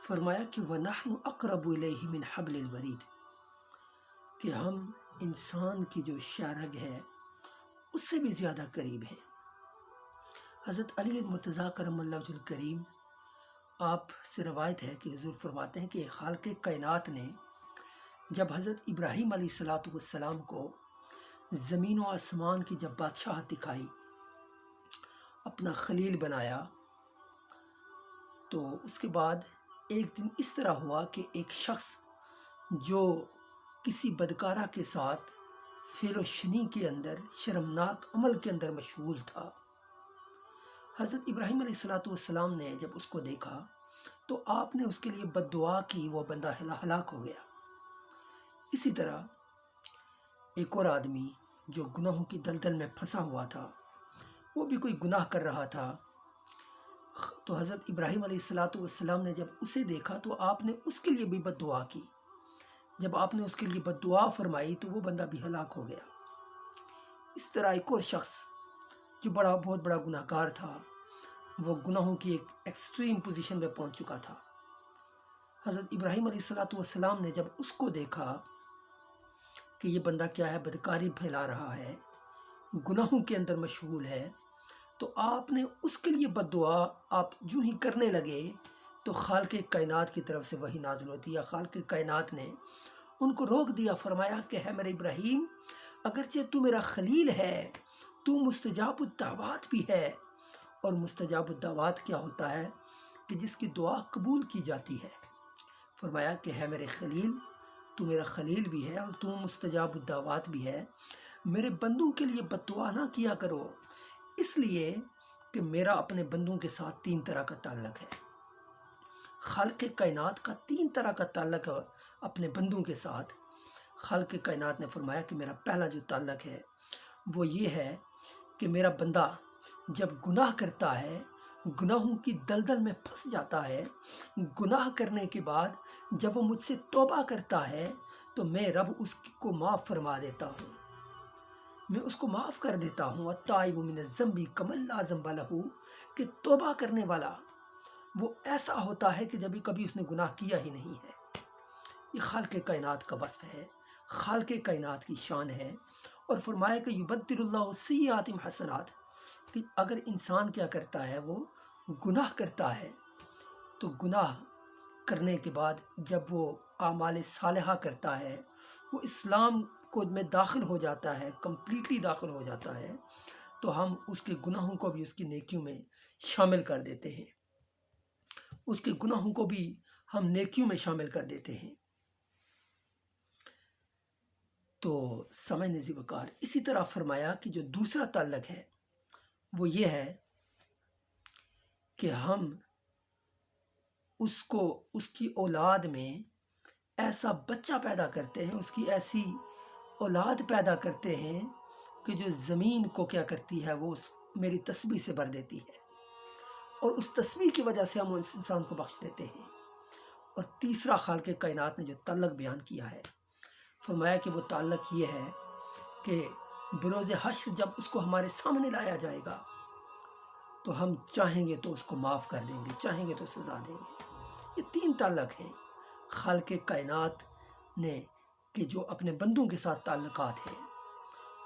فرمایا کہ وَنَحْنُ أَقْرَبُ إِلَيْهِ مِنْ حَبْلِ الْوَرِيدِ، کہ ہم انسان کی جو شارگ ہے اس سے بھی زیادہ قریب ہیں۔ حضرت علی مرتضیٰ کرم اللہ وجہ الکریم آپ سے روایت ہے کہ حضور فرماتے ہیں کہ خالق کائنات نے جب حضرت ابراہیم علیہ السلام کو زمین و آسمان کی جب بادشاہت دکھائی، اپنا خلیل بنایا، تو اس کے بعد ایک دن اس طرح ہوا کہ ایک شخص جو کسی بدکارہ کے ساتھ فعل و شنی کے اندر، شرمناک عمل کے اندر مشغول تھا، حضرت ابراہیم علیہ السلام نے جب اس کو دیکھا تو آپ نے اس کے لیے بد دعا کی، وہ بندہ ہلاک ہو گیا۔ اسی طرح ایک اور آدمی جو گناہوں کی دلدل میں پھنسا ہوا تھا، وہ بھی کوئی گناہ کر رہا تھا، تو حضرت ابراہیم علیہ السلام نے جب اسے دیکھا تو آپ نے اس کے لیے بھی بد دعا کی۔ جب آپ نے اس کے لیے بد دعا فرمائی تو وہ بندہ بھی ہلاک ہو گیا۔ اس طرح ایک اور شخص جو بہت بڑا گناہ گار تھا، وہ گناہوں کی ایک ایکسٹریم پوزیشن میں پہنچ چکا تھا، حضرت ابراہیم علیہ السلام نے جب اس کو دیکھا کہ یہ بندہ کیا ہے، بدکاری پھیلا رہا ہے، گناہوں کے اندر مشغول ہے، تو آپ نے اس کے لیے بد دعا آپ جو ہی کرنے لگے تو خالق کائنات کی طرف سے وحی نازل ہوتی ہے۔ خالق کائنات نے ان کو روک دیا، فرمایا کہ ہے میرے ابراہیم، اگرچہ تو میرا خلیل ہے، تو مستجاب الدعوات بھی ہے، اور مستجاب الدعوات کیا ہوتا ہے کہ جس کی دعا قبول کی جاتی ہے۔ فرمایا کہ ہے میرے خلیل، تو میرا خلیل بھی ہے اور تو مستجاب الدعوات بھی ہے، میرے بندوں کے لیے بد دعا نہ کیا کرو، اس لیے کہ میرا اپنے بندوں کے ساتھ 3 طرح کا تعلق ہے۔ خالق کائنات کا 3 طرح کا تعلق ہے اپنے بندوں کے ساتھ۔ خالق کائنات نے فرمایا کہ میرا پہلا جو تعلق ہے وہ یہ ہے کہ میرا بندہ جب گناہ کرتا ہے، گناہوں کی دلدل میں پھنس جاتا ہے، گناہ کرنے کے بعد جب وہ مجھ سے توبہ کرتا ہے تو میں رب اس کو معاف فرما دیتا ہوں، میں اس کو معاف کر دیتا ہوں۔ التائب من الذنب کمن لا ذنب لہ، کہ توبہ کرنے والا وہ ایسا ہوتا ہے کہ جب کبھی اس نے گناہ کیا ہی نہیں ہے۔ یہ خالق کائنات کا وصف ہے، خالق کائنات کی شان ہے۔ اور فرمایا کہ یبدل اللہ السیئات حسنات، کہ اگر انسان کیا کرتا ہے، وہ گناہ کرتا ہے، تو گناہ کرنے کے بعد جب وہ اعمال صالحہ کرتا ہے، وہ اسلام کو میں داخل ہو جاتا ہے، کمپلیٹلی داخل ہو جاتا ہے، تو ہم اس کے گناہوں کو بھی اس کی نیکیوں میں شامل کر دیتے ہیں، اس کے گناہوں کو بھی ہم نیکیوں میں شامل کر دیتے ہیں۔ تو سمع نزی وقار، اسی طرح فرمایا کہ جو دوسرا تعلق ہے وہ یہ ہے کہ ہم اس کی اولاد میں ایسا بچہ پیدا کرتے ہیں، اس کی ایسی اولاد پیدا کرتے ہیں کہ جو زمین کو کیا کرتی ہے، وہ میری تسبیح سے بھر دیتی ہے، اور اس تسبیح کی وجہ سے ہم اس انسان کو بخش دیتے ہیں۔ اور تیسرا خالق کائنات نے جو تعلق بیان کیا ہے، فرمایا کہ وہ تعلق یہ ہے کہ بروز حشر جب اس کو ہمارے سامنے لایا جائے گا تو ہم چاہیں گے تو اس کو معاف کر دیں گے، چاہیں گے تو سزا دیں گے۔ یہ 3 تعلق ہیں خالق کائنات نے کہ جو اپنے بندوں کے ساتھ تعلقات ہیں،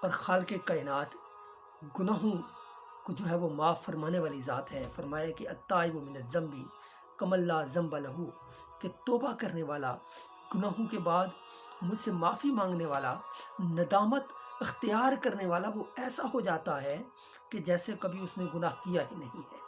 اور خالق کائنات گناہوں کو جو ہے وہ معاف فرمانے والی ذات ہے۔ فرمایا کہ التائب من الذنب کمن لا ذنب لہ، کہ توبہ کرنے والا، گناہوں کے بعد مجھ سے معافی مانگنے والا، ندامت اختیار کرنے والا، وہ ایسا ہو جاتا ہے کہ جیسے کبھی اس نے گناہ کیا ہی نہیں ہے۔